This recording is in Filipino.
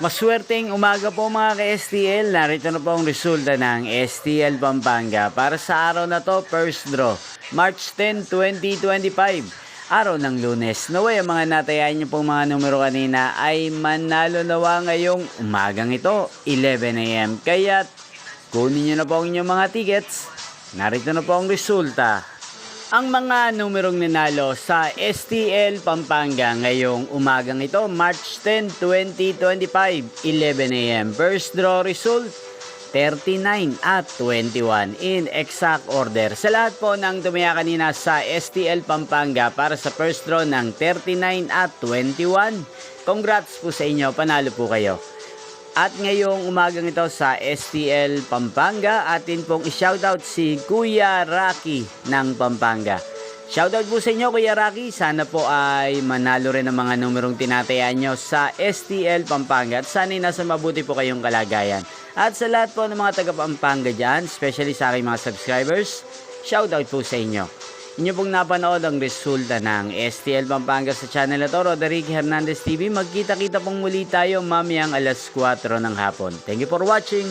Maswerteng umaga po mga ka-STL. Narito na po ang resulta ng STL Pampanga para sa araw na to, first draw, March 10, 2025. Araw ng Lunes. Naway ang mga natayaan niyo pong mga numero kanina ay manalo nawa ngayong umagang ito, 11 AM. Kaya kunin niyo na po ang inyong mga tickets. Narito na po ang resulta. Ang mga numerong nanalo sa STL Pampanga ngayong umagang ito, March 10, 2025, 11 AM. First draw result, 39 at 21 in exact order. Sa lahat po ng tumaya kanina sa STL Pampanga para sa first draw ng 39 at 21, congrats po sa inyo, panalo po kayo. At ngayong umagang ito sa STL Pampanga, atin pong i-shoutout si Kuya Rocky ng Pampanga. Shoutout po sa inyo Kuya Rocky, sana po ay manalo rin ang mga numerong tinatayaan nyo sa STL Pampanga at sana'y nasa mabuti po kayong kalagayan. At sa lahat po ng mga taga Pampanga dyan, especially sa aking mga subscribers, shoutout po sa inyo. Inyo pong napanood ang resulta ng STL Pampanga sa channel na to, Roderick Hernandez TV. Magkita-kita pong muli tayo mamayang alas 4 ng hapon. Thank you for watching.